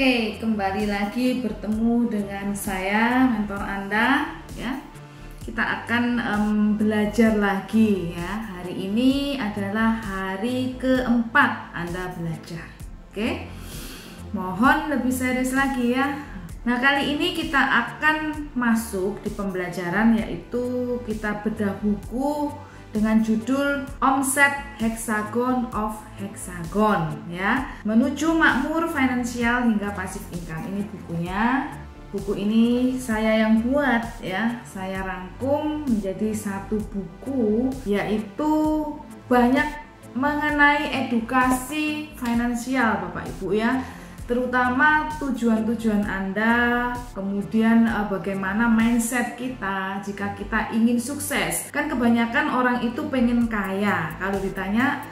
Oke, kembali lagi bertemu dengan saya, mentor Anda ya. Kita akan belajar lagi ya. Hari ini adalah hari keempat Anda belajar. Oke. Mohon lebih serius lagi ya. Nah, kali ini kita akan masuk di pembelajaran, yaitu kita bedah buku dengan judul Omset Hexagon of Hexagon ya, menuju makmur finansial hingga passive income. Ini bukunya. Buku ini saya yang buat ya, saya rangkum menjadi satu buku, yaitu banyak mengenai edukasi finansial Bapak Ibu ya, terutama tujuan-tujuan Anda, kemudian bagaimana mindset kita jika kita ingin sukses. Kan kebanyakan orang itu pengen kaya. Kalau ditanya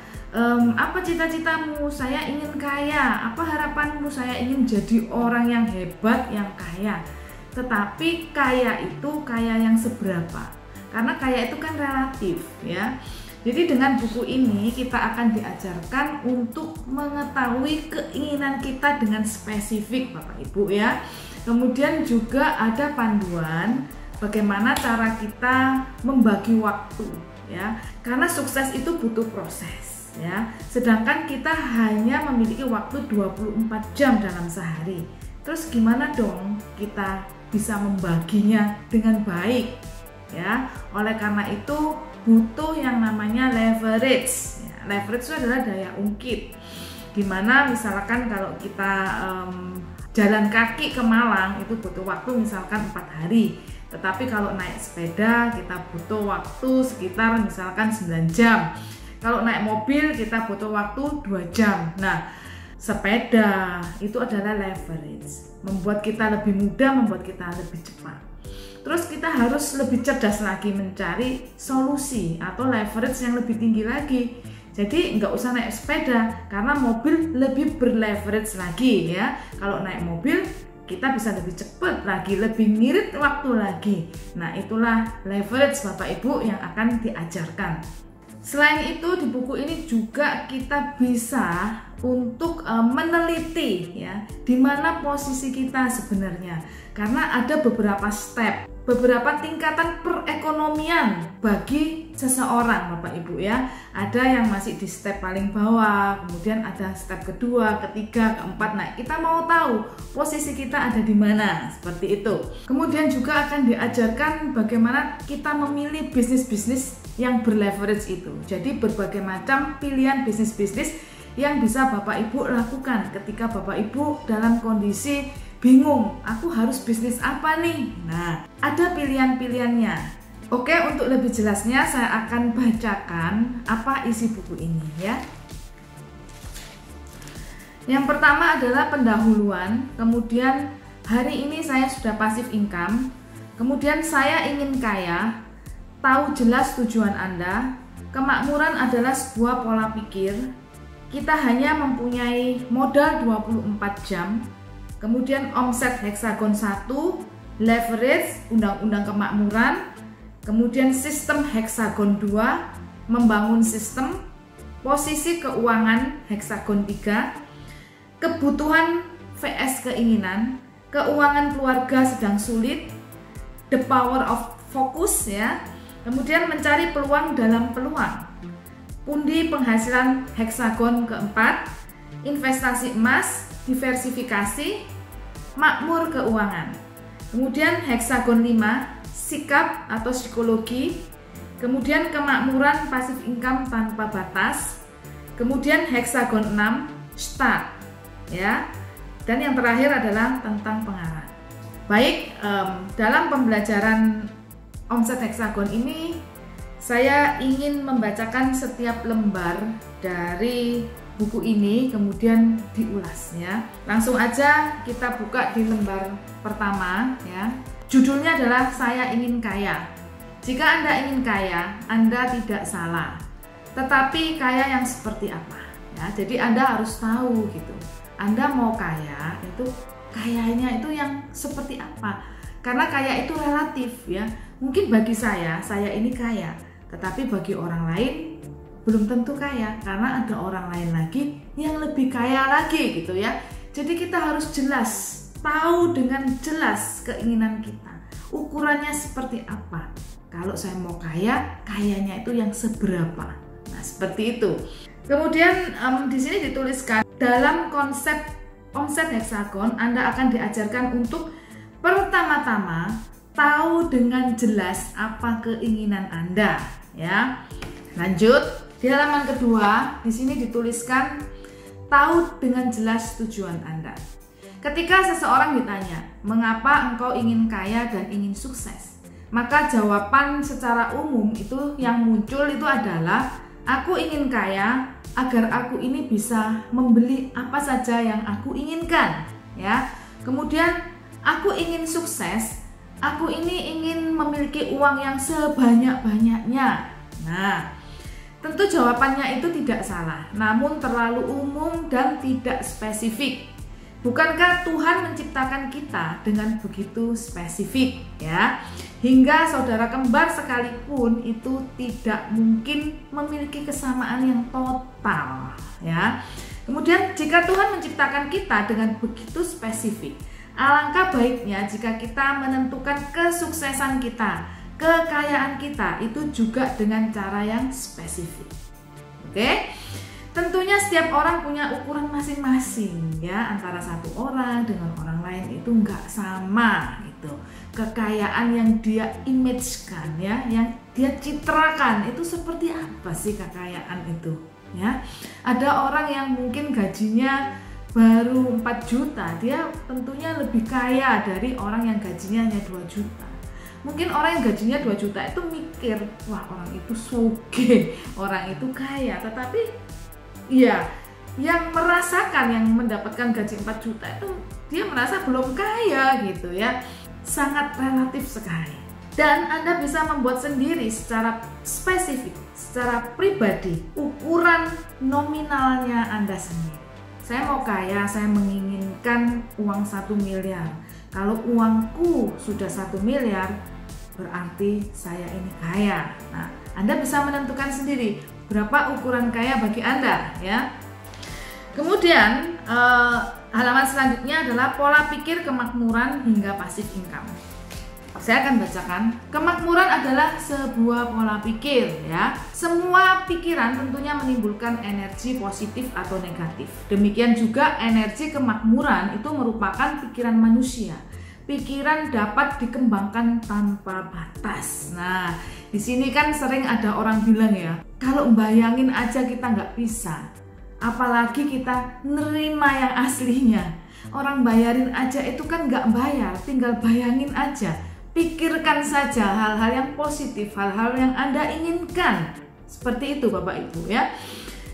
apa cita-citamu? Saya ingin kaya. Apa harapanmu? Saya ingin jadi orang yang hebat, yang kaya. Tetapi kaya itu kaya yang seberapa? Karena kaya itu kan relatif ya. Jadi dengan buku ini kita akan diajarkan untuk mengetahui keinginan kita dengan spesifik Bapak Ibu ya. Kemudian juga ada panduan bagaimana cara kita membagi waktu ya. Karena sukses itu butuh proses ya. Sedangkan kita hanya memiliki waktu 24 jam dalam sehari. Terus gimana dong kita bisa membaginya dengan baik ya. Oleh karena itu butuh yang namanya leverage ya. Leverage itu adalah daya ungkit, dimana misalkan kalau kita jalan kaki ke Malang itu butuh waktu misalkan 4 hari, tetapi kalau naik sepeda kita butuh waktu sekitar misalkan 9 jam. Kalau naik mobil kita butuh waktu 2 jam. Nah, sepeda itu adalah leverage, membuat kita lebih mudah, membuat kita lebih cepat. Terus kita harus lebih cerdas lagi mencari solusi atau leverage yang lebih tinggi lagi. Jadi nggak usah naik sepeda karena mobil lebih berleverage lagi ya. Kalau naik mobil kita bisa lebih cepat lagi, lebih ngirit waktu lagi. Nah, itulah leverage Bapak Ibu yang akan diajarkan. Selain itu di buku ini juga kita bisa untuk meneliti ya di mana posisi kita sebenarnya, karena ada beberapa step, beberapa tingkatan perekonomian bagi seseorang Bapak Ibu ya. Ada yang masih di step paling bawah, kemudian ada step kedua, ketiga, keempat. Nah, kita mau tahu posisi kita ada di mana, seperti itu. Kemudian juga akan diajarkan bagaimana kita memilih bisnis-bisnis yang berleverage itu. Jadi berbagai macam pilihan bisnis-bisnis yang bisa Bapak Ibu lakukan ketika Bapak Ibu dalam kondisi bingung, aku harus bisnis apa nih? Nah, ada pilihan-pilihannya. Oke, untuk lebih jelasnya saya akan bacakan apa isi buku ini ya. Yang pertama adalah pendahuluan, kemudian hari ini saya sudah passive income, kemudian saya ingin kaya, tahu jelas tujuan Anda, kemakmuran adalah sebuah pola pikir, kita hanya mempunyai modal 24 jam, kemudian omset hexagon 1, leverage, undang-undang kemakmuran, kemudian sistem hexagon 2, membangun sistem, posisi keuangan hexagon 3, kebutuhan vs keinginan, keuangan keluarga sedang sulit, the power of focus ya, kemudian mencari peluang dalam peluang, pundi penghasilan hexagon keempat, investasi emas, diversifikasi, makmur keuangan. Kemudian hexagon 5, sikap atau psikologi, kemudian kemakmuran passive income tanpa batas, kemudian hexagon 6, start ya. Dan yang terakhir adalah tentang pengarah. Baik, dalam pembelajaran omset hexagon ini saya ingin membacakan setiap lembar dari buku ini kemudian diulas ya. Langsung aja kita buka di lembar pertama ya. Judulnya adalah Saya Ingin Kaya. Jika Anda ingin kaya, Anda tidak salah. Tetapi kaya yang seperti apa? Ya, jadi Anda harus tahu gitu. Anda mau kaya itu kayanya itu yang seperti apa? Karena kaya itu relatif ya. Mungkin bagi saya ini kaya, tetapi bagi orang lain belum tentu kaya, karena ada orang lain lagi yang lebih kaya lagi gitu ya. Jadi kita harus jelas, tahu dengan jelas keinginan kita. Ukurannya seperti apa? Kalau saya mau kaya, kayanya itu yang seberapa? Nah, seperti itu. Kemudian di sini dituliskan dalam konsep omset heksagon Anda akan diajarkan untuk pertama-tama tahu dengan jelas apa keinginan Anda, ya. Lanjut, di halaman kedua di sini dituliskan tahu dengan jelas tujuan Anda. Ketika seseorang ditanya, "Mengapa engkau ingin kaya dan ingin sukses?" Maka jawaban secara umum itu yang muncul itu adalah, "Aku ingin kaya agar aku ini bisa membeli apa saja yang aku inginkan." Ya. Kemudian, "Aku ingin sukses, aku ini ingin memiliki uang yang sebanyak-banyaknya." Nah, tentu jawabannya itu tidak salah, namun terlalu umum dan tidak spesifik. Bukankah Tuhan menciptakan kita dengan begitu spesifik, ya? Hingga saudara kembar sekalipun itu tidak mungkin memiliki kesamaan yang total, ya. Kemudian jika Tuhan menciptakan kita dengan begitu spesifik, alangkah baiknya jika kita menentukan kesuksesan kita, kekayaan kita itu juga dengan cara yang spesifik. Oke? Tentunya setiap orang punya ukuran masing-masing, ya. Antara satu orang dengan orang lain itu nggak sama gitu. Kekayaan yang dia image-kan, ya, yang dia citrakan itu seperti apa sih kekayaan itu, ya. Ada orang yang mungkin gajinya baru 4 juta, dia tentunya lebih kaya dari orang yang gajinya hanya 2 juta. Mungkin orang yang gajinya 2 juta itu mikir, wah orang itu sugih, orang itu kaya. Tetapi ya, yang merasakan, yang mendapatkan gaji 4 juta itu dia merasa belum kaya gitu ya. Sangat relatif sekali. Dan Anda bisa membuat sendiri secara spesifik, secara pribadi, ukuran nominalnya Anda sendiri. Saya mau kaya, saya menginginkan uang 1 miliar. Kalau uangku sudah 1 miliar, berarti saya ini kaya. Nah, Anda bisa menentukan sendiri berapa ukuran kaya bagi Anda, ya. Kemudian halaman selanjutnya adalah pola pikir kemakmuran hingga passive income. Saya akan bacakan. Kemakmuran adalah sebuah pola pikir, ya. Semua pikiran tentunya menimbulkan energi positif atau negatif. Demikian juga energi kemakmuran itu merupakan pikiran manusia. Pikiran dapat dikembangkan tanpa batas. Nah, di sini kan sering ada orang bilang ya, kalau bayangin aja kita nggak bisa, apalagi kita nerima yang aslinya. Orang bayarin aja itu kan nggak bayar, tinggal bayangin aja. Pikirkan saja hal-hal yang positif, hal-hal yang Anda inginkan. Seperti itu Bapak Ibu, ya.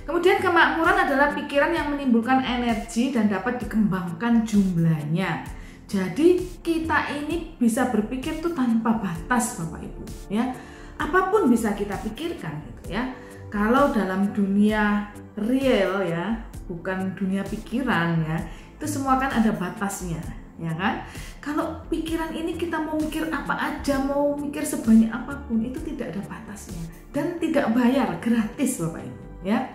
Kemudian kemakmuran adalah pikiran yang menimbulkan energi dan dapat dikembangkan jumlahnya. Jadi kita ini bisa berpikir tuh tanpa batas Bapak Ibu, ya. Apapun bisa kita pikirkan gitu ya. Kalau dalam dunia real ya, bukan dunia pikiran ya, itu semua kan ada batasnya, ya kan? Kalau pikiran ini kita mau mikir apa aja, mau mikir sebanyak apapun, itu tidak ada batasnya dan tidak bayar, gratis Bapak Ibu, ya.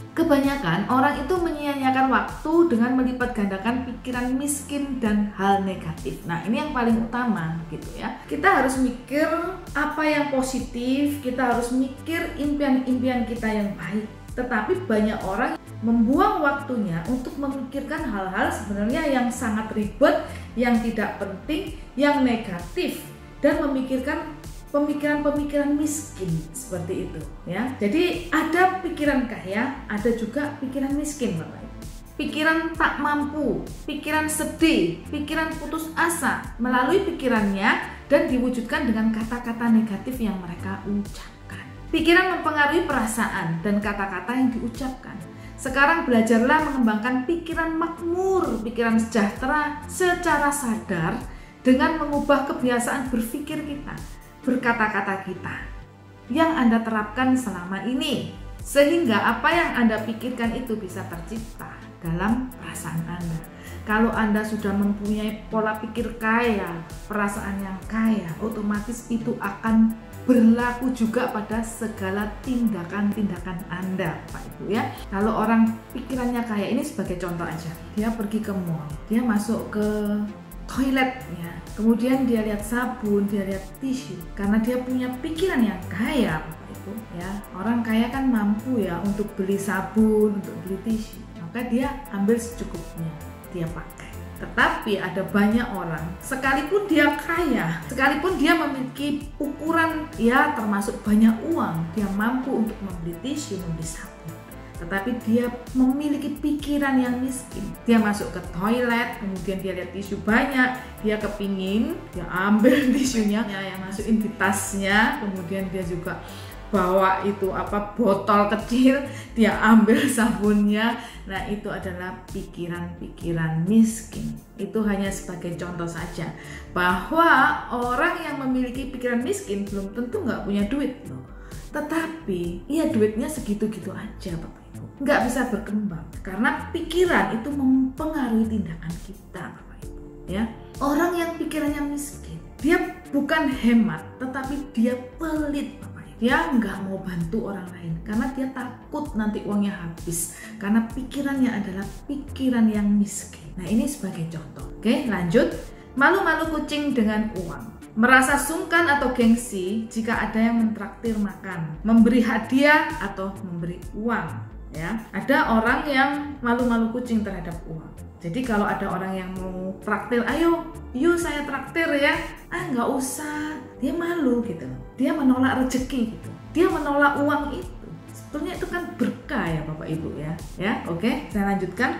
Kebanyakan orang itu menyia-nyiakan waktu dengan melipat gandakan pikiran miskin dan hal negatif. Nah, ini yang paling utama gitu ya. Kita harus mikir apa yang positif, kita harus mikir impian-impian kita yang baik. Tetapi banyak orang membuang waktunya untuk memikirkan hal-hal sebenarnya yang sangat ribet, yang tidak penting, yang negatif, dan memikirkan pemikiran-pemikiran miskin seperti itu ya. Jadi ada pikiran kaya, ada juga pikiran miskin Bapak Ibu. Pikiran tak mampu, pikiran sedih, pikiran putus asa melalui pikirannya dan diwujudkan dengan kata-kata negatif yang mereka ucapkan. Pikiran mempengaruhi perasaan dan kata-kata yang diucapkan. Sekarang belajarlah mengembangkan pikiran makmur, pikiran sejahtera secara sadar dengan mengubah kebiasaan berpikir kita, berkata-kata kita yang Anda terapkan selama ini, sehingga apa yang Anda pikirkan itu bisa tercipta dalam perasaan Anda. Kalau Anda sudah mempunyai pola pikir kaya, perasaan yang kaya, otomatis itu akan berlaku juga pada segala tindakan-tindakan Anda, Pak Ibu ya. Kalau orang pikirannya kaya, ini sebagai contoh aja, dia pergi ke mall, dia masuk ke toiletnya, kemudian dia lihat sabun, dia lihat tisu, karena dia punya pikiran yang kaya, Bapak Ibu ya. Orang kaya kan mampu ya untuk beli sabun, untuk beli tisu, maka dia ambil secukupnya, dia pakai. Tetapi ada banyak orang, sekalipun dia kaya, sekalipun dia memiliki ukuran ya termasuk banyak uang, dia mampu untuk membeli tisu, membeli sabun, tetapi dia memiliki pikiran yang miskin. Dia masuk ke toilet, kemudian dia lihat tisu banyak, dia kepingin, dia ambil tisunya, yang masukin di tasnya, kemudian dia juga bawa itu botol kecil, dia ambil sabunnya. Nah, itu adalah pikiran-pikiran miskin. Itu hanya sebagai contoh saja bahwa orang yang memiliki pikiran miskin belum tentu nggak punya duit loh. Tetapi ya duitnya segitu-gitu aja, Bapak Ibu, nggak bisa berkembang karena pikiran itu mempengaruhi tindakan kita, Bapak Ibu ya. Orang yang pikirannya miskin, dia bukan hemat, tetapi dia pelit. Dia nggak mau bantu orang lain karena dia takut nanti uangnya habis, karena pikirannya adalah pikiran yang miskin. Nah, ini sebagai contoh. Oke, lanjut. Malu-malu kucing dengan uang. Merasa sungkan atau gengsi jika ada yang mentraktir makan, memberi hadiah atau memberi uang ya. Ada orang yang malu-malu kucing terhadap uang. Jadi kalau ada orang yang mau traktir, ayo, yuk saya traktir ya, nggak usah, dia malu gitu, dia menolak rezeki gitu, dia menolak uang itu. Sebetulnya itu kan berkah ya Bapak Ibu ya. Oke, saya lanjutkan.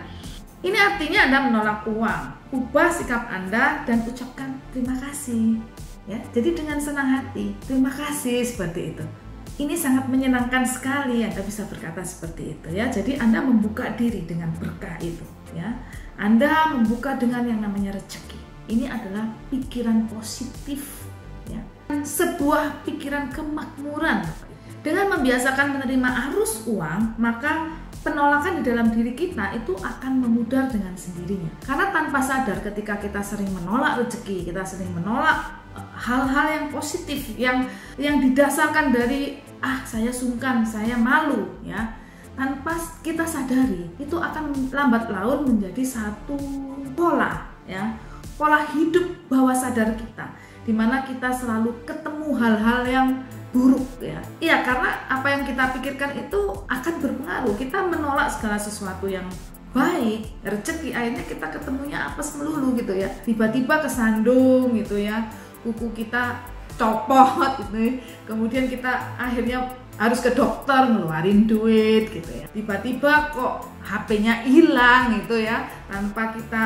Ini artinya Anda menolak uang, ubah sikap Anda dan ucapkan terima kasih ya. Jadi dengan senang hati, terima kasih, seperti itu. Ini sangat menyenangkan sekali Anda bisa berkata seperti itu ya. Jadi Anda membuka diri dengan berkah itu ya. Anda membuka dengan yang namanya rezeki. Ini adalah pikiran positif ya. Sebuah pikiran kemakmuran. Dengan membiasakan menerima arus uang, maka penolakan di dalam diri kita itu akan memudar dengan sendirinya. Karena tanpa sadar ketika kita sering menolak rezeki, kita sering menolak hal-hal yang positif yang didasarkan dari saya sungkan, saya malu ya. Tanpa kita sadari, itu akan lambat laun menjadi satu pola ya, pola hidup bawah sadar kita, dimana kita selalu ketemu hal-hal yang buruk ya. Iya, karena apa yang kita pikirkan itu akan berpengaruh. Kita menolak segala sesuatu yang baik, rezeki, akhirnya kita ketemunya apes melulu gitu ya. Tiba-tiba kesandung gitu ya, kuku kita copot gitu, kemudian kita akhirnya harus ke dokter ngeluarin duit gitu ya. Tiba-tiba kok HP-nya hilang gitu ya, tanpa kita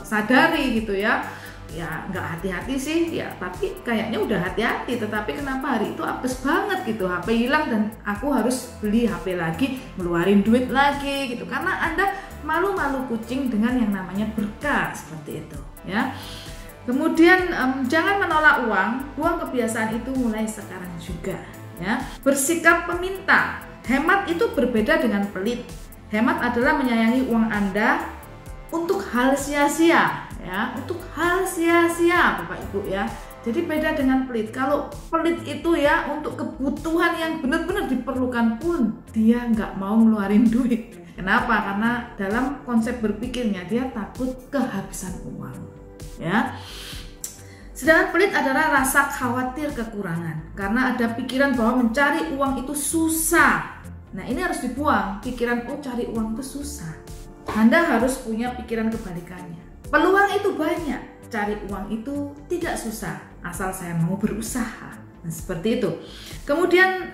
sadari gitu ya. Ya nggak hati-hati sih ya, tapi kayaknya udah hati-hati, tetapi kenapa hari itu apes banget gitu, HP hilang dan aku harus beli HP lagi, ngeluarin duit lagi gitu, karena Anda malu-malu kucing dengan yang namanya berkah, seperti itu ya. Kemudian jangan menolak uang, buang kebiasaan itu mulai sekarang juga ya. Bersikap peminta. Hemat itu berbeda dengan pelit. Hemat adalah menyayangi uang Anda untuk hal sia-sia ya, untuk hal sia-sia Bapak Ibu ya. Jadi beda dengan pelit. Kalau pelit itu ya untuk kebutuhan yang benar-benar diperlukan pun dia nggak mau ngeluarin duit. Kenapa? Karena dalam konsep berpikirnya dia takut kehabisan uang ya. Sedangkan pelit adalah rasa khawatir kekurangan, karena ada pikiran bahwa mencari uang itu susah. Nah, ini harus dibuang, pikiran cari uang itu susah. Anda harus punya pikiran kebalikannya. Peluang itu banyak, cari uang itu tidak susah, asal saya mau berusaha. Nah, seperti itu. Kemudian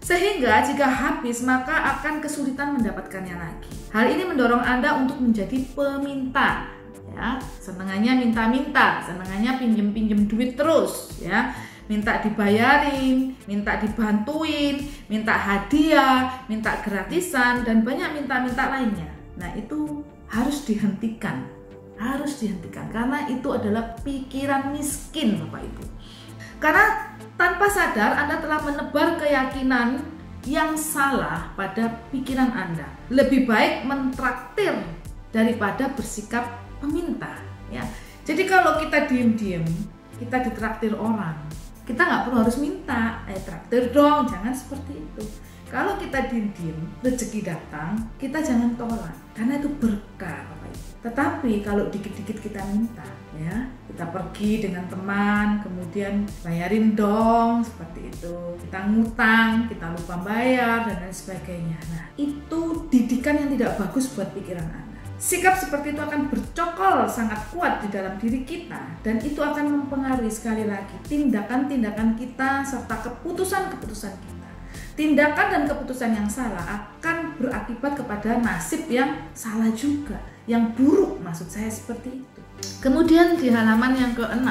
sehingga jika habis maka akan kesulitan mendapatkannya lagi. Hal ini mendorong Anda untuk menjadi peminta ya, senengannya minta-minta, senengannya pinjem-pinjem duit terus ya, minta dibayarin, minta dibantuin, minta hadiah, minta gratisan, dan banyak minta-minta lainnya. Nah, itu harus dihentikan, karena itu adalah pikiran miskin Bapak Ibu. Karena tanpa sadar Anda telah menebar keyakinan yang salah pada pikiran Anda. Lebih baik mentraktir daripada bersikap peminta ya. Jadi kalau kita diem-diem, kita ditraktir orang, Kita nggak perlu harus minta, traktir dong, jangan seperti itu. Kalau kita diem, rezeki datang, kita jangan tolak, karena itu berkah. Tetapi kalau dikit-dikit kita minta, ya, kita pergi dengan teman, kemudian bayarin dong, seperti itu. Kita ngutang, kita lupa bayar, dan lain sebagainya. Nah, itu didikan yang tidak bagus buat pikiran Anda. Sikap seperti itu akan bercokol sangat kuat di dalam diri kita, dan itu akan mempengaruhi sekali lagi tindakan-tindakan kita serta keputusan-keputusan kita. Tindakan dan keputusan yang salah akan berakibat kepada nasib yang salah juga, yang buruk, maksud saya seperti itu. Kemudian di halaman yang ke-6,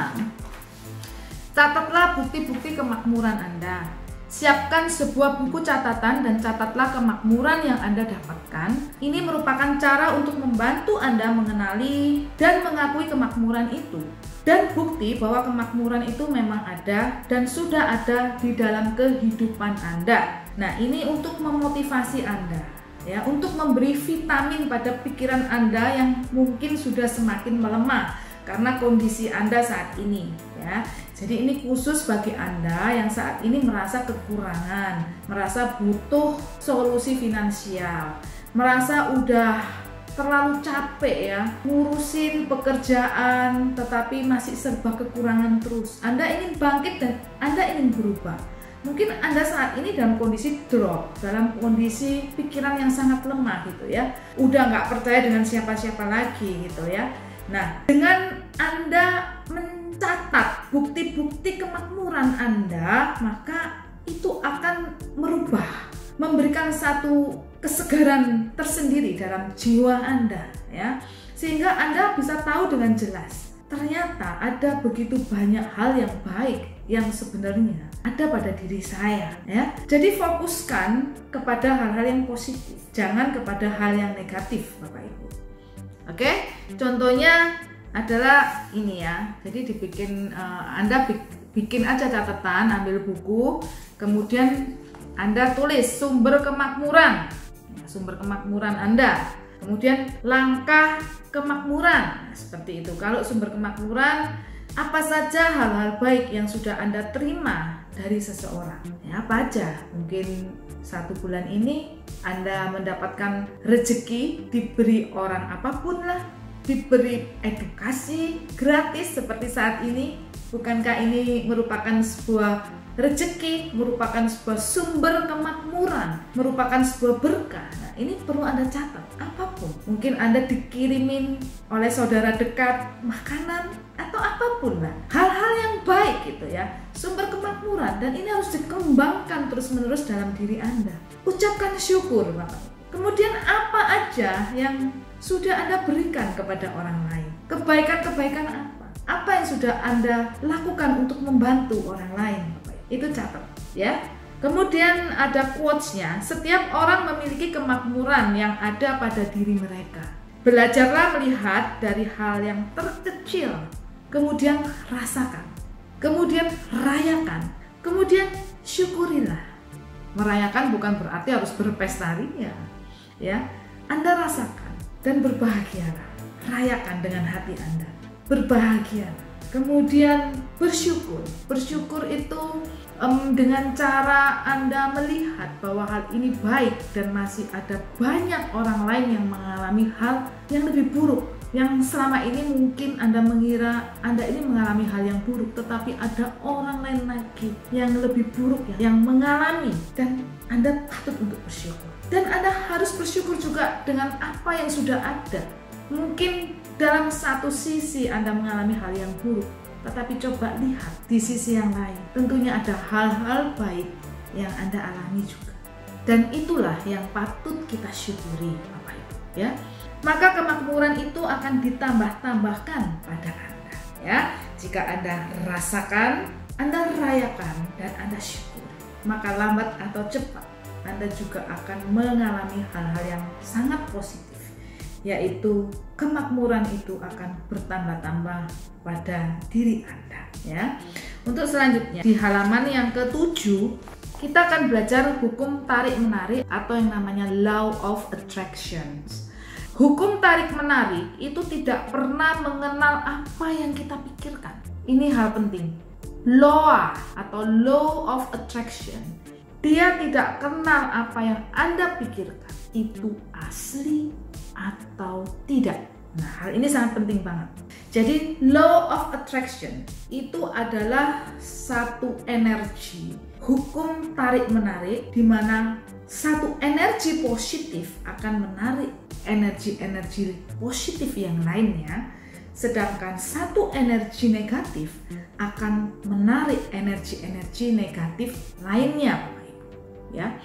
catatlah bukti-bukti kemakmuran Anda. Siapkan sebuah buku catatan dan catatlah kemakmuran yang Anda dapatkan. Ini merupakan cara untuk membantu Anda mengenali dan mengakui kemakmuran itu, dan bukti bahwa kemakmuran itu memang ada dan sudah ada di dalam kehidupan Anda. Nah, ini untuk memotivasi Anda, ya, untuk memberi vitamin pada pikiran Anda yang mungkin sudah semakin melemah karena kondisi Anda saat ini, ya. Jadi ini khusus bagi Anda yang saat ini merasa kekurangan, merasa butuh solusi finansial, merasa udah terlalu capek ya ngurusin pekerjaan tetapi masih serba kekurangan terus. Anda ingin bangkit dan Anda ingin berubah. Mungkin Anda saat ini dalam kondisi drop, dalam kondisi pikiran yang sangat lemah gitu ya. Udah nggak percaya dengan siapa-siapa lagi gitu ya. Nah, dengan Anda mencatat bukti-bukti kemakmuran Anda, maka itu akan merubah, memberikan satu kesegaran tersendiri dalam jiwa Anda, ya, sehingga Anda bisa tahu dengan jelas ternyata ada begitu banyak hal yang baik yang sebenarnya ada pada diri saya, ya. Jadi fokuskan kepada hal-hal yang positif, jangan kepada hal yang negatif, Bapak Ibu. Oke, contohnya adalah ini ya. Jadi dibikin Anda bikin aja catatan, ambil buku, kemudian Anda tulis sumber kemakmuran Anda, kemudian langkah kemakmuran, seperti itu. Kalau sumber kemakmuran, apa saja hal-hal baik yang sudah Anda terima dari seseorang, ya, apa aja. Mungkin 1 bulan ini Anda mendapatkan rezeki, diberi orang apapun lah, diberi edukasi gratis seperti saat ini. Bukankah ini merupakan sebuah rezeki, merupakan sebuah sumber kemakmuran, merupakan sebuah berkah? Nah, ini perlu Anda catat. Apapun, mungkin Anda dikirimin oleh saudara dekat makanan atau apapun lah, hal-hal yang baik gitu ya, sumber kemakmuran, dan ini harus dikembangkan terus-menerus dalam diri Anda. Ucapkan syukur, Bapak. Kemudian apa aja yang sudah Anda berikan kepada orang lain? Kebaikan-kebaikan apa? Apa yang sudah Anda lakukan untuk membantu orang lain, Bapak? Itu catat ya. Kemudian ada quotes-nya, setiap orang memiliki kemakmuran yang ada pada diri mereka. Belajarlah melihat dari hal yang terkecil, kemudian rasakan, kemudian rayakan, kemudian syukurilah. Merayakan bukan berarti harus berpesta ria, ya. Anda rasakan dan berbahagialah. Rayakan dengan hati Anda, berbahagialah. Kemudian bersyukur. Bersyukur itu dengan cara Anda melihat bahwa hal ini baik dan masih ada banyak orang lain yang mengalami hal yang lebih buruk. Yang selama ini mungkin Anda mengira Anda ini mengalami hal yang buruk, tetapi ada orang lain lagi yang lebih buruk yang mengalami, dan Anda patut untuk bersyukur. Dan Anda harus bersyukur juga dengan apa yang sudah ada. Mungkin dalam satu sisi Anda mengalami hal yang buruk, tetapi coba lihat di sisi yang lain. Tentunya ada hal-hal baik yang Anda alami juga. Dan itulah yang patut kita syukuri, Bapak Ibu, ya. Maka kemakmuran itu akan ditambah-tambahkan pada Anda, ya. Jika Anda rasakan, Anda rayakan, dan Anda syukur, maka lambat atau cepat Anda juga akan mengalami hal-hal yang sangat positif, yaitu kemakmuran itu akan bertambah-tambah pada diri Anda, ya. Untuk selanjutnya di halaman yang ke-7 kita akan belajar hukum tarik-menarik atau yang namanya law of attraction. Hukum tarik-menarik itu tidak pernah mengenal apa yang kita pikirkan. Ini hal penting. law atau law of attraction. Dia tidak kenal apa yang Anda pikirkan itu asli atau tidak. Nah, hal ini sangat penting banget. Jadi, law of attraction itu adalah satu energi, hukum tarik-menarik, di mana satu energi positif akan menarik energi-energi positif yang lainnya, sedangkan satu energi negatif akan menarik energi-energi negatif lainnya. Ya,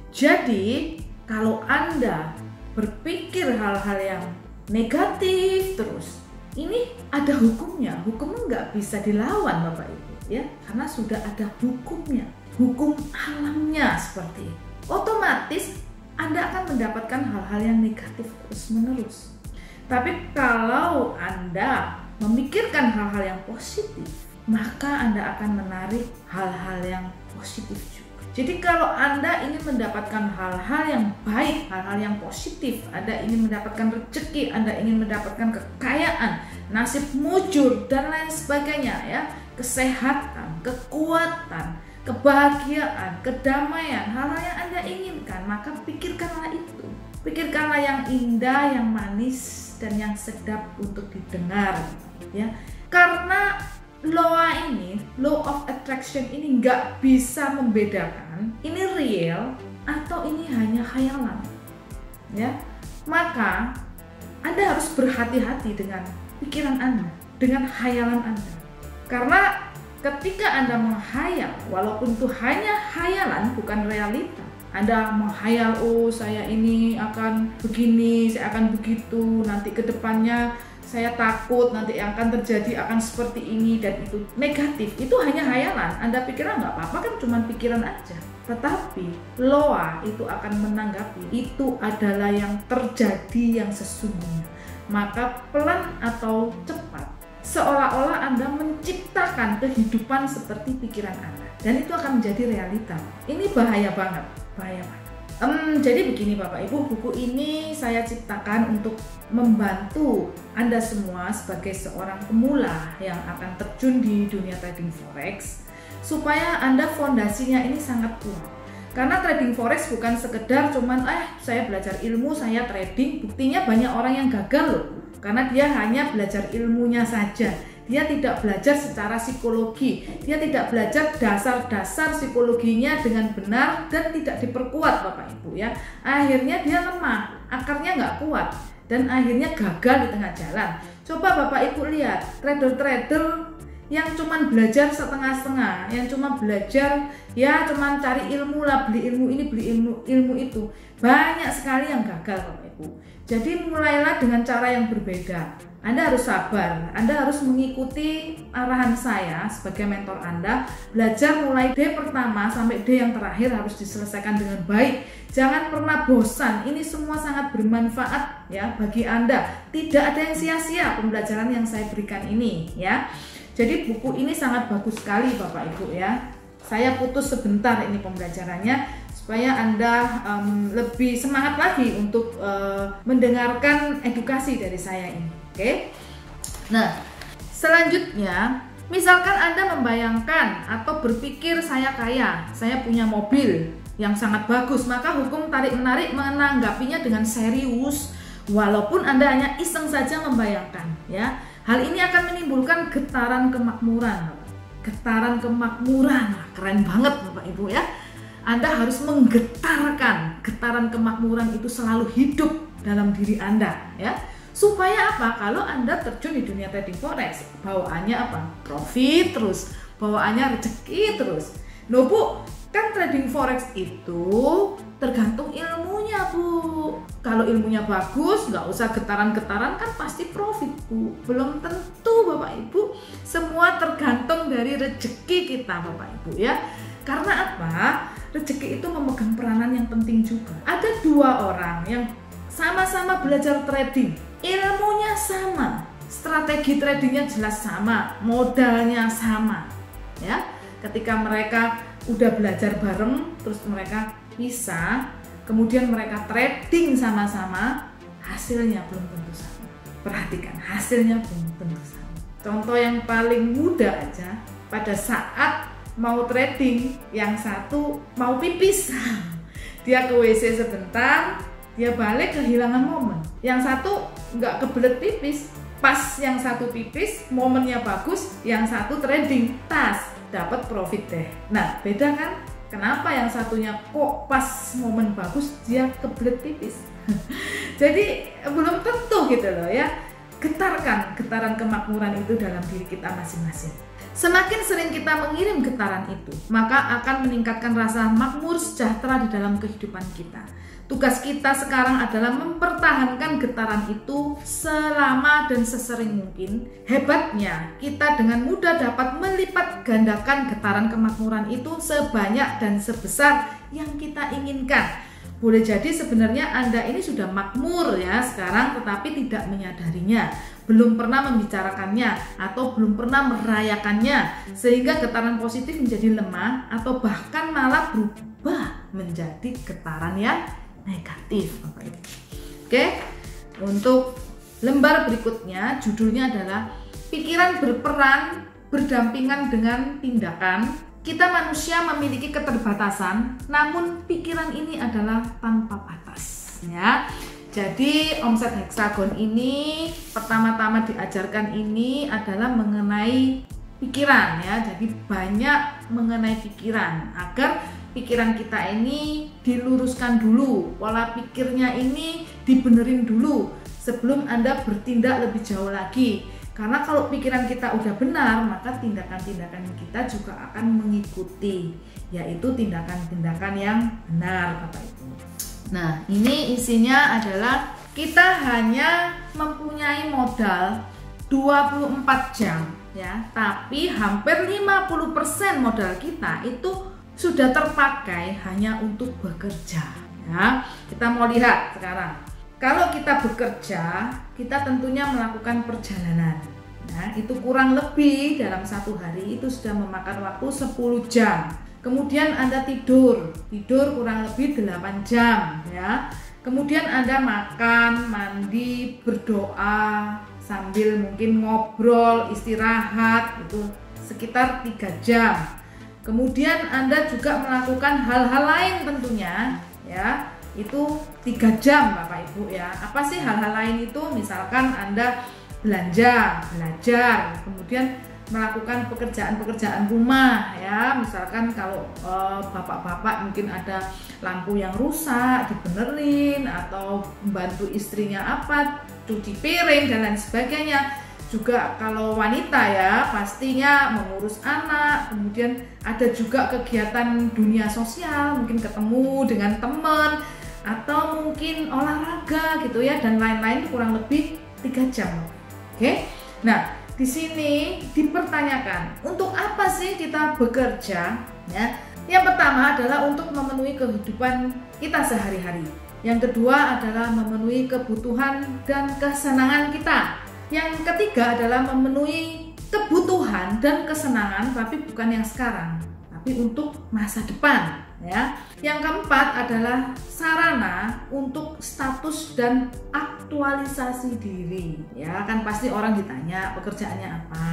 jadi kalau Anda berpikir hal-hal yang negatif terus, ini ada hukumnya. Hukumnya nggak bisa dilawan, Bapak Ibu, ya, karena sudah ada hukumnya, hukum alamnya seperti itu. Otomatis Anda akan mendapatkan hal-hal yang negatif terus-menerus. Tapi kalau Anda memikirkan hal-hal yang positif, maka Anda akan menarik hal-hal yang positif juga. Jadi kalau Anda ingin mendapatkan hal-hal yang baik, hal-hal yang positif, Anda ingin mendapatkan rezeki, Anda ingin mendapatkan kekayaan, nasib mujur, dan lain sebagainya, ya, kesehatan, kekuatan, kebahagiaan, kedamaian, hal-hal yang Anda inginkan, maka pikirkanlah itu. Pikirkanlah yang indah, yang manis, dan yang sedap untuk didengar, ya. Karena law of attraction ini nggak bisa membedakan ini real atau ini hanya khayalan, ya. Maka Anda harus berhati-hati dengan pikiran Anda, dengan khayalan Anda, karena ketika Anda menghayal, walaupun itu hanya khayalan, bukan realita, Anda menghayal, oh saya ini akan begini, saya akan begitu, nanti ke depannya saya takut nanti yang akan terjadi akan seperti ini, dan itu negatif, itu hanya khayalan. Anda pikirnya nggak apa-apa, kan cuma pikiran aja. Tetapi Loa itu akan menanggapi itu adalah yang terjadi yang sesungguhnya. Maka pelan atau cepat, seolah-olah Anda menciptakan kehidupan seperti pikiran Anda, dan itu akan menjadi realita. Ini bahaya banget, bahaya banget. Jadi begini Bapak Ibu, buku ini saya ciptakan untuk membantu Anda semua sebagai seorang pemula yang akan terjun di dunia trading forex, supaya Anda fondasinya ini sangat kuat. Karena trading forex bukan sekedar cuman saya belajar ilmu, saya trading. Buktinya banyak orang yang gagal loh, karena dia hanya belajar ilmunya saja. Dia tidak belajar secara psikologi, dia tidak belajar dasar-dasar psikologinya dengan benar dan tidak diperkuat Bapak Ibu, ya. Akhirnya dia lemah, akarnya nggak kuat, dan akhirnya gagal di tengah jalan. Coba Bapak Ibu lihat trader-trader yang cuma belajar setengah-setengah, yang cuma belajar ya cuma cari ilmu lah, beli ilmu ini, beli ilmu itu, banyak sekali yang gagal Bapak Ibu. Jadi mulailah dengan cara yang berbeda. Anda harus sabar, Anda harus mengikuti arahan saya sebagai mentor Anda. Belajar mulai D pertama sampai D yang terakhir harus diselesaikan dengan baik. Jangan pernah bosan, ini semua sangat bermanfaat ya bagi Anda. Tidak ada yang sia-sia pembelajaran yang saya berikan ini, ya. Jadi buku ini sangat bagus sekali Bapak Ibu, ya. Saya putus sebentar ini pembelajarannya supaya Anda lebih semangat lagi untuk mendengarkan edukasi dari saya ini. Oke. Nah, selanjutnya, misalkan Anda membayangkan atau berpikir saya kaya, saya punya mobil yang sangat bagus, maka hukum tarik-menarik menanggapinya dengan serius, walaupun Anda hanya iseng saja membayangkan, ya. Hal ini akan menimbulkan getaran kemakmuran. Getaran kemakmuran, keren banget Bapak Ibu, ya. Anda harus menggetarkan getaran kemakmuran itu selalu hidup dalam diri Anda, ya. Supaya apa? Kalau Anda terjun di dunia trading forex, bawaannya apa? Profit terus, bawaannya rezeki terus. Loh Bu, kan trading forex itu tergantung ilmunya Bu. Kalau ilmunya bagus, nggak usah getaran-getaran, kan pasti profit Bu. Belum tentu Bapak Ibu, semua tergantung dari rezeki kita Bapak Ibu, ya. Karena apa? Rezeki itu memegang peranan yang penting juga. Ada dua orang yang sama-sama belajar trading, ilmunya sama, strategi tradingnya jelas sama, modalnya sama, ya. Ketika mereka udah belajar bareng, terus mereka pisah, kemudian mereka trading sama-sama, hasilnya belum tentu sama. Perhatikan, hasilnya belum tentu sama. Contoh yang paling mudah aja, pada saat mau trading, yang satu mau pipis. Dia ke WC sebentar, dia balik kehilangan momen. Yang satu nggak kebelet pipis, pas yang satu pipis, momennya bagus, yang satu trading, tas, dapat profit deh. Nah, beda kan? Kenapa yang satunya kok pas momen bagus dia kebelet pipis? Jadi belum tentu gitu loh ya. Getaran kemakmuran itu dalam diri kita masing-masing. Semakin sering kita mengirim getaran itu, maka akan meningkatkan rasa makmur sejahtera di dalam kehidupan kita. Tugas kita sekarang adalah mempertahankan getaran itu selama dan sesering mungkin. Hebatnya, kita dengan mudah dapat melipat gandakan getaran kemakmuran itu sebanyak dan sebesar yang kita inginkan. Boleh jadi sebenarnya Anda ini sudah makmur ya sekarang, tetapi tidak menyadarinya, belum pernah membicarakannya atau belum pernah merayakannya, sehingga getaran positif menjadi lemah atau bahkan malah berubah menjadi getaran yang negatif. Oke, untuk lembar berikutnya judulnya adalah pikiran berperan berdampingan dengan tindakan. Kita manusia memiliki keterbatasan, namun pikiran ini adalah tanpa batas ya. Jadi omset heksagon ini pertama-tama diajarkan ini adalah mengenai pikiran ya. Jadi banyak mengenai pikiran agar pikiran kita ini diluruskan dulu, pola pikirnya ini dibenerin dulu sebelum Anda bertindak lebih jauh lagi. Karena kalau pikiran kita udah benar, maka tindakan-tindakan kita juga akan mengikuti, yaitu tindakan-tindakan yang benar, Bapak Ibu. Nah, ini isinya adalah kita hanya mempunyai modal 24 jam ya, tapi hampir 50% modal kita itu sudah terpakai hanya untuk bekerja ya. Kita mau lihat sekarang. Kalau kita bekerja, kita tentunya melakukan perjalanan. Nah, itu kurang lebih dalam satu hari itu sudah memakan waktu 10 jam. Kemudian Anda tidur kurang lebih 8 jam ya. Kemudian Anda makan, mandi, berdoa, sambil mungkin ngobrol, istirahat, itu sekitar 3 jam. Kemudian Anda juga melakukan hal-hal lain tentunya ya. Itu 3 jam Bapak Ibu ya. Apa sih hal-hal lain itu? Misalkan Anda belanja, belajar, kemudian melakukan pekerjaan-pekerjaan rumah ya. Misalkan kalau bapak-bapak mungkin ada lampu yang rusak dibenerin, atau membantu istrinya apa, cuci piring dan lain sebagainya. Juga kalau wanita ya pastinya mengurus anak, kemudian ada juga kegiatan dunia sosial, mungkin ketemu dengan teman atau mungkin olahraga gitu ya, dan lain-lain, kurang lebih 3 jam. Oke. Nah, di sini dipertanyakan, untuk apa sih kita bekerja ya? Yang pertama adalah untuk memenuhi kehidupan kita sehari-hari. Yang kedua adalah memenuhi kebutuhan dan kesenangan kita. Yang ketiga adalah memenuhi kebutuhan dan kesenangan, tapi bukan yang sekarang, tapi untuk masa depan ya. Yang keempat adalah sarana untuk status dan aktualisasi diri ya. Kan pasti orang ditanya pekerjaannya apa.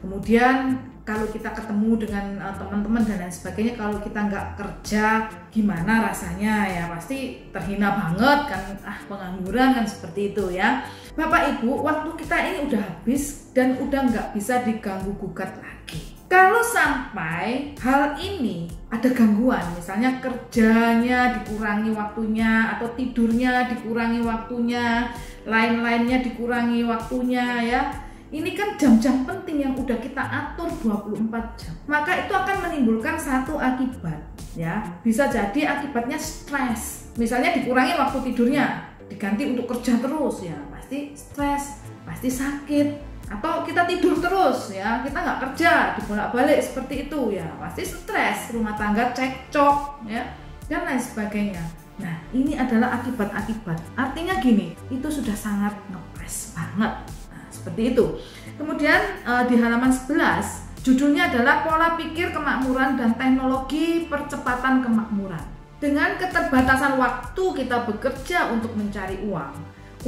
Kemudian kalau kita ketemu dengan teman-teman dan lain sebagainya, kalau kita nggak kerja gimana rasanya ya, pasti terhina banget kan, pengangguran kan, seperti itu ya. Bapak Ibu, waktu kita ini udah habis dan udah nggak bisa diganggu gugat lagi. Kalau sampai hal ini ada gangguan, misalnya kerjanya dikurangi waktunya, atau tidurnya dikurangi waktunya, lain-lainnya dikurangi waktunya ya. Ini kan jam-jam penting yang udah kita atur 24 jam. Maka itu akan menimbulkan satu akibat ya. Bisa jadi akibatnya stres. Misalnya dikurangi waktu tidurnya, diganti untuk kerja terus ya, pasti stres, pasti sakit. Atau kita tidur terus ya, kita nggak kerja, dibolak-balik seperti itu ya, pasti stres, rumah tangga cekcok ya, dan lain sebagainya. Nah, ini adalah akibat-akibat. Artinya gini, itu sudah sangat ngepres banget. Nah, seperti itu. Kemudian di halaman 11, judulnya adalah pola pikir kemakmuran dan teknologi percepatan kemakmuran. Dengan keterbatasan waktu kita bekerja untuk mencari uang,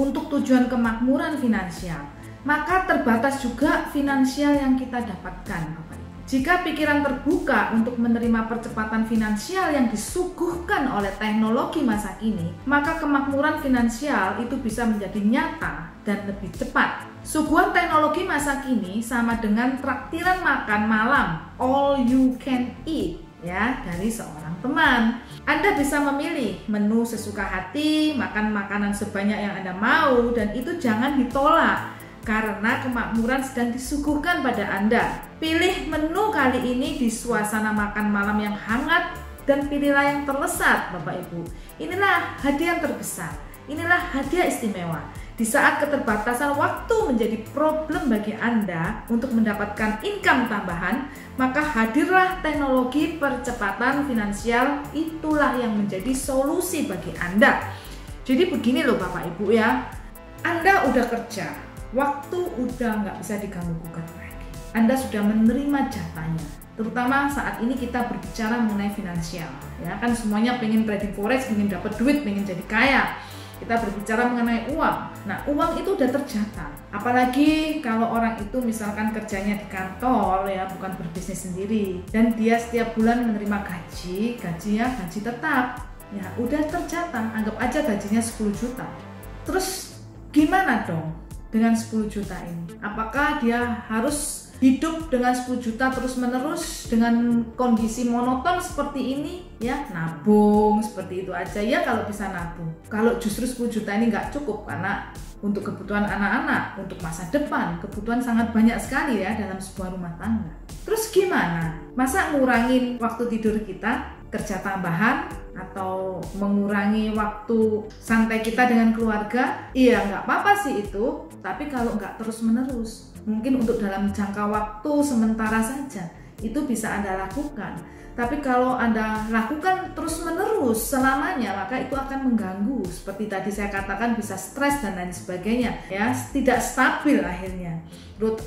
untuk tujuan kemakmuran finansial, maka terbatas juga finansial yang kita dapatkan, Bapak Ibu. Jika pikiran terbuka untuk menerima percepatan finansial yang disuguhkan oleh teknologi masa kini, maka kemakmuran finansial itu bisa menjadi nyata dan lebih cepat. Suguhan teknologi masa kini sama dengan traktiran makan malam, all you can eat, ya, dari seorang teman. Anda bisa memilih menu sesuka hati, makan makanan sebanyak yang Anda mau, dan itu jangan ditolak karena kemakmuran sedang disuguhkan pada Anda. Pilih menu kali ini di suasana makan malam yang hangat dan pilihlah yang terlesat, Bapak Ibu. Inilah hadiah terbesar, inilah hadiah istimewa. Di saat keterbatasan waktu menjadi problem bagi Anda untuk mendapatkan income tambahan, maka hadirlah teknologi percepatan finansial, itulah yang menjadi solusi bagi Anda. Jadi begini loh Bapak Ibu ya, Anda udah kerja, waktu udah nggak bisa diganggu-gugat lagi. Anda sudah menerima jatahnya, terutama saat ini kita berbicara mengenai finansial. Ya kan semuanya pengen trading forex, pengen dapat duit, pengen jadi kaya. Kita berbicara mengenai uang. Nah, uang itu udah terjata. Apalagi kalau orang itu misalkan kerjanya di kantor ya, bukan berbisnis sendiri, dan dia setiap bulan menerima gajinya gaji tetap. Ya, udah terjata. Anggap aja gajinya 10 juta. Terus gimana dong dengan 10 juta ini? Apakah dia harus hidup dengan 10 juta terus-menerus dengan kondisi monoton seperti ini? Ya, nabung seperti itu aja ya kalau bisa nabung. Kalau justru 10 juta ini nggak cukup karena untuk kebutuhan anak-anak, untuk masa depan, kebutuhan sangat banyak sekali ya dalam sebuah rumah tangga. Terus gimana? Masa ngurangin waktu tidur kita, kerja tambahan, atau mengurangi waktu santai kita dengan keluarga? Iya, nggak apa-apa sih itu, tapi kalau nggak terus-menerus, mungkin untuk dalam jangka waktu sementara saja, itu bisa Anda lakukan. Tapi kalau Anda lakukan terus-menerus selamanya, maka itu akan mengganggu. Seperti tadi saya katakan, bisa stres dan lain sebagainya. Ya, tidak stabil akhirnya.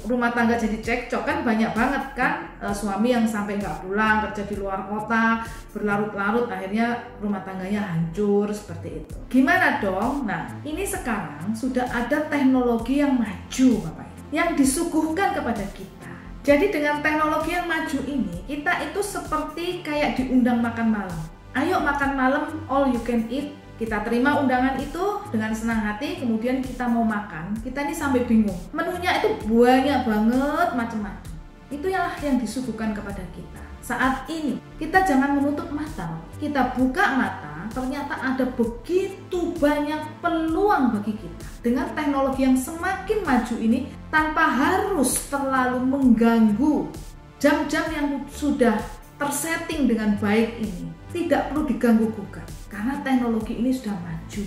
Rumah tangga jadi cekcok, kan banyak banget kan suami yang sampai nggak pulang, kerja di luar kota, berlarut-larut, akhirnya rumah tangganya hancur seperti itu. Gimana dong? Nah, ini sekarang sudah ada teknologi yang maju, Bapak, yang disuguhkan kepada kita. Jadi dengan teknologi yang maju ini, kita itu seperti kayak diundang makan malam. Ayo makan malam, all you can eat. Kita terima undangan itu dengan senang hati, kemudian kita mau makan. Kita ini sampai bingung. Menunya itu banyak banget macam-macam. Itu yang disuguhkan kepada kita. Saat ini, kita jangan menutup mata. Kita buka mata, ternyata ada begitu banyak peluang bagi kita. Dengan teknologi yang semakin maju ini, tanpa harus terlalu mengganggu jam-jam yang sudah tersetting dengan baik ini, tidak perlu diganggu-gugat karena teknologi ini sudah maju.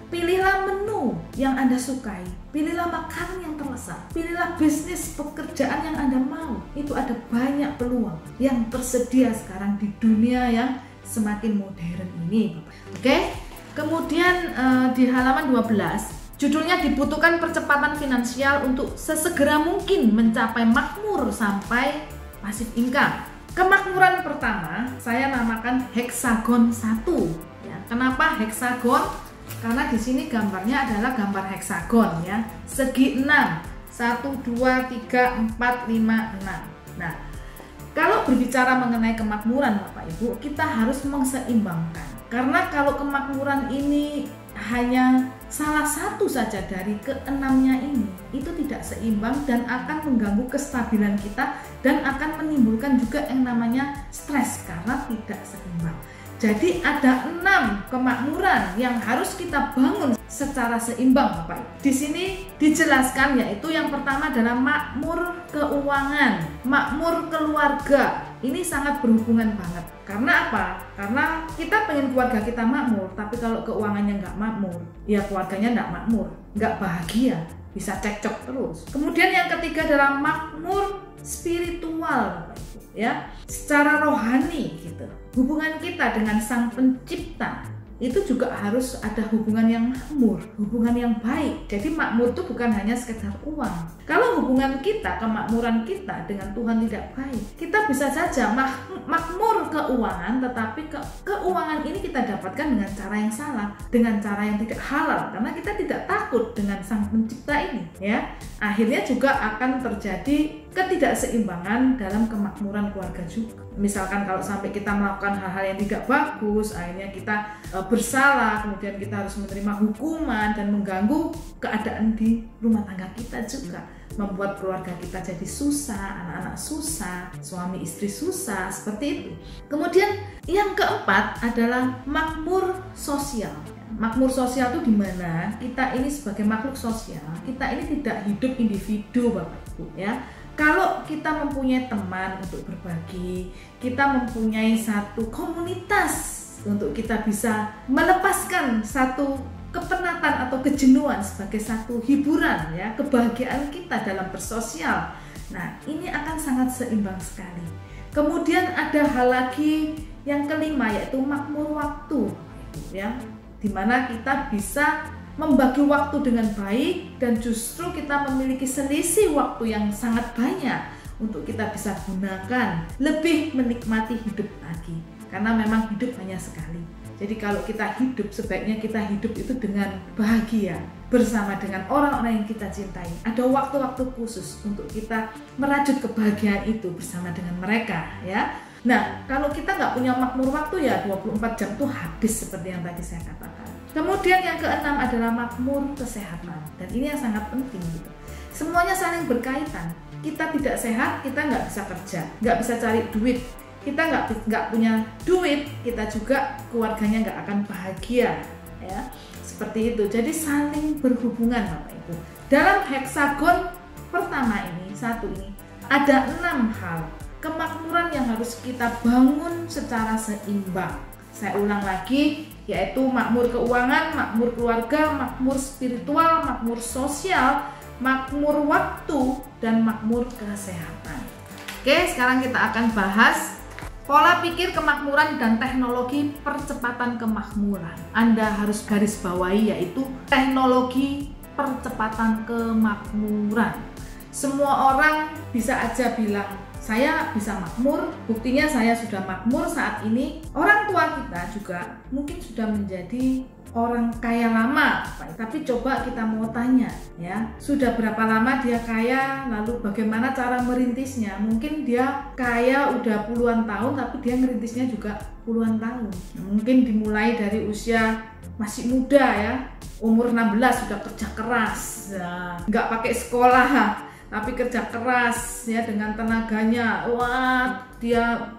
Pilihlah menu yang Anda sukai, pilihlah makanan yang terlesat, pilihlah bisnis pekerjaan yang Anda mau. Itu ada banyak peluang yang tersedia sekarang di dunia yang semakin modern ini. Oke, kemudian di halaman 12, judulnya dibutuhkan percepatan finansial untuk sesegera mungkin mencapai makmur sampai passive income. Kemakmuran pertama saya namakan heksagon 1. Ya, kenapa heksagon? Karena di sini gambarnya adalah gambar heksagon ya, segi 6, 1, 2, 3, 4, 5, 6. Nah, kalau berbicara mengenai kemakmuran Bapak Ibu, kita harus mengseimbangkan. Karena kalau kemakmuran ini hanya salah satu saja dari keenamnya ini, itu tidak seimbang dan akan mengganggu kestabilan kita dan akan menimbulkan juga yang namanya stres karena tidak seimbang. Jadi ada 6 kemakmuran yang harus kita bangun secara seimbang Bapak Ibu. Di sini dijelaskan, yaitu yang pertama adalah makmur keuangan, makmur keluarga. Ini sangat berhubungan banget. Karena apa? Karena kita pengen keluarga kita makmur, tapi kalau keuangannya nggak makmur, ya keluarganya nggak makmur, nggak bahagia, bisa cekcok terus. Kemudian yang ketiga adalah makmur spiritual Bapak Ibu, ya, secara rohani gitu. Hubungan kita dengan Sang Pencipta itu juga harus ada hubungan yang makmur, hubungan yang baik. Jadi makmur itu bukan hanya sekedar uang. Kalau hubungan kita, kemakmuran kita dengan Tuhan tidak baik, kita bisa saja makmur keuangan, tetapi keuangan ini kita dapatkan dengan cara yang salah, dengan cara yang tidak halal, karena kita tidak takut dengan Sang Pencipta ini, ya. Akhirnya juga akan terjadi ketidakseimbangan dalam kemakmuran keluarga juga. Misalkan kalau sampai kita melakukan hal-hal yang tidak bagus, akhirnya kita bersalah, kemudian kita harus menerima hukuman dan mengganggu keadaan di rumah tangga kita juga, membuat keluarga kita jadi susah, anak-anak susah, suami istri susah, seperti itu. Kemudian yang keempat adalah makmur sosial. Makmur sosial itu dimana kita ini sebagai makhluk sosial, kita ini tidak hidup individu, Bapak Ibu, ya. Kalau kita mempunyai teman untuk berbagi, kita mempunyai satu komunitas untuk kita bisa melepaskan satu kepenatan atau kejenuhan sebagai satu hiburan, ya, kebahagiaan kita dalam bersosial. Nah, ini akan sangat seimbang sekali. Kemudian ada hal lagi yang kelima, yaitu makmur waktu, ya, dimana kita bisa membagi waktu dengan baik dan justru kita memiliki selisih waktu yang sangat banyak untuk kita bisa gunakan lebih menikmati hidup lagi, karena memang hidup hanya sekali. Jadi kalau kita hidup, sebaiknya kita hidup itu dengan bahagia bersama dengan orang-orang yang kita cintai. Ada waktu-waktu khusus untuk kita merajut kebahagiaan itu bersama dengan mereka, ya. Nah, kalau kita nggak punya makmur waktu, ya 24 jam itu habis seperti yang tadi saya katakan. Kemudian yang keenam adalah makmur kesehatan, dan ini yang sangat penting gitu. Semuanya saling berkaitan. Kita tidak sehat, kita nggak bisa kerja, nggak bisa cari duit. Kita nggak punya duit, kita juga keluarganya nggak akan bahagia, ya. Seperti itu. Jadi saling berhubungan, Bapak Ibu. Dalam heksagon pertama ini, satu ini, ada 6 hal kemakmuran yang harus kita bangun secara seimbang. Saya ulang lagi, yaitu makmur keuangan, makmur keluarga, makmur spiritual, makmur sosial, makmur waktu, dan makmur kesehatan. Oke, sekarang kita akan bahas pola pikir kemakmuran dan teknologi percepatan kemakmuran. Anda harus garis bawahi, yaitu teknologi percepatan kemakmuran. Semua orang bisa aja bilang, saya bisa makmur, buktinya saya sudah makmur saat ini. Orang tua kita juga mungkin sudah menjadi orang kaya lama, tapi coba kita mau tanya, ya, sudah berapa lama dia kaya, lalu bagaimana cara merintisnya? Mungkin dia kaya udah puluhan tahun, tapi dia ngerintisnya juga puluhan tahun. Mungkin dimulai dari usia masih muda, ya, umur 16 sudah kerja keras, ya, nggak pakai sekolah, tapi kerja keras, ya, dengan tenaganya. Wah, dia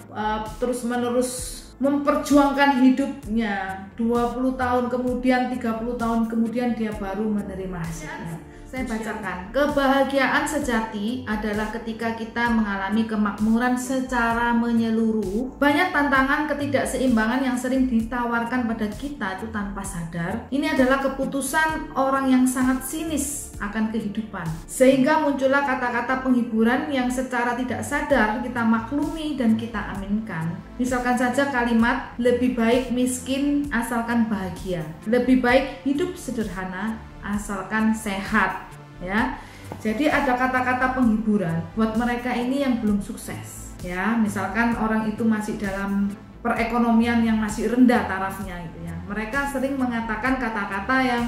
terus-menerus memperjuangkan hidupnya. 20 tahun kemudian, 30 tahun kemudian dia baru menerima hasilnya. Saya bacakan. Kebahagiaan sejati adalah ketika kita mengalami kemakmuran secara menyeluruh. Banyak tantangan ketidakseimbangan yang sering ditawarkan pada kita itu tanpa sadar. Ini adalah keputusan orang yang sangat sinis akan kehidupan. Sehingga muncullah kata-kata penghiburan yang secara tidak sadar kita maklumi dan kita aminkan. Misalkan saja kalimat, lebih baik miskin asalkan bahagia. Lebih baik hidup sederhana asalkan sehat, ya. Jadi ada kata-kata penghiburan buat mereka ini yang belum sukses, ya. Misalkan orang itu masih dalam perekonomian yang masih rendah tarafnya gitu, ya. Mereka sering mengatakan kata-kata yang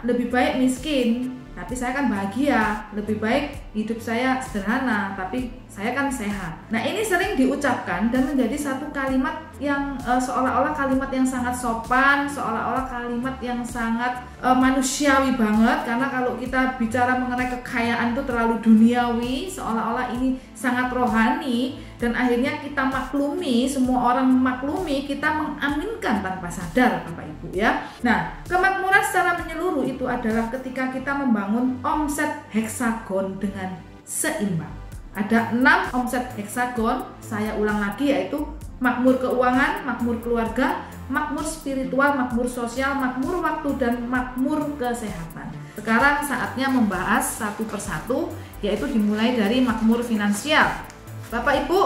lebih baik miskin tapi saya kan bahagia, lebih baik hidup saya sederhana tapi saya kan sehat. Nah, ini sering diucapkan dan menjadi satu kalimat yang seolah-olah kalimat yang sangat sopan, seolah-olah kalimat yang sangat manusiawi banget, karena kalau kita bicara mengenai kekayaan itu terlalu duniawi, seolah-olah ini sangat rohani, dan akhirnya kita maklumi, semua orang memaklumi, kita mengaminkan tanpa sadar, Bapak Ibu, ya. Nah, kemakmuran secara menyeluruh itu adalah ketika kita membangun omset heksagon dengan seimbang. Ada 6 omset heksagon, saya ulang lagi, yaitu makmur keuangan, makmur keluarga, makmur spiritual, makmur sosial, makmur waktu, dan makmur kesehatan. Sekarang saatnya membahas satu persatu, yaitu dimulai dari makmur finansial. Bapak Ibu,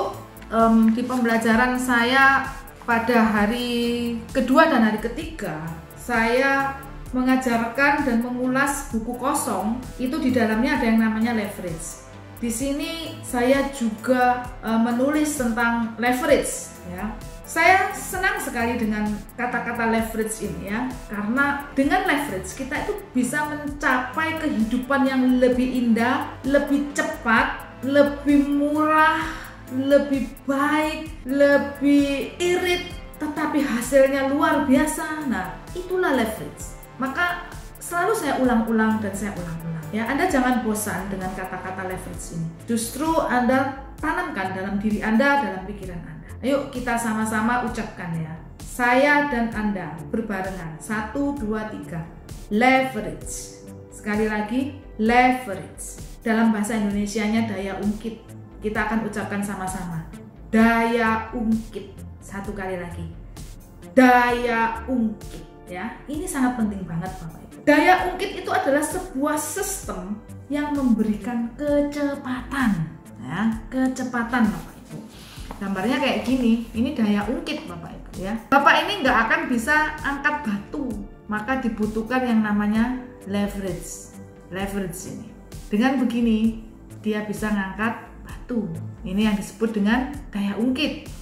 di pembelajaran saya pada hari kedua dan hari ketiga saya mengajarkan dan mengulas buku kosong, itu di dalamnya ada yang namanya leverage. Di sini saya juga menulis tentang leverage ya. Saya senang sekali dengan kata-kata leverage ini ya, karena dengan leverage kita itu bisa mencapai kehidupan yang lebih indah, lebih cepat, lebih murah, lebih baik, lebih irit, tetapi hasilnya luar biasa. Nah, itulah leverage. Maka selalu saya ulang-ulang dan saya ulang-ulang ya. Anda jangan bosan dengan kata-kata leverage ini. Justru Anda tanamkan dalam diri Anda, dalam pikiran Anda. Ayo kita sama-sama ucapkan ya. Saya dan Anda berbarengan. 1, 2, 3. Leverage. Sekali lagi, leverage. Dalam bahasa Indonesianya daya ungkit. Kita akan ucapkan sama-sama. Daya ungkit. Satu kali lagi. Daya ungkit. Ya, ini sangat penting banget Bapak Ibu. Daya ungkit itu adalah sebuah sistem yang memberikan kecepatan, ya, kecepatan Bapak Ibu. Gambarnya kayak gini, ini daya ungkit Bapak Ibu ya. Bapak ini nggak akan bisa angkat batu, maka dibutuhkan yang namanya leverage. Leverage ini. Dengan begini, dia bisa ngangkat batu. Ini yang disebut dengan daya ungkit.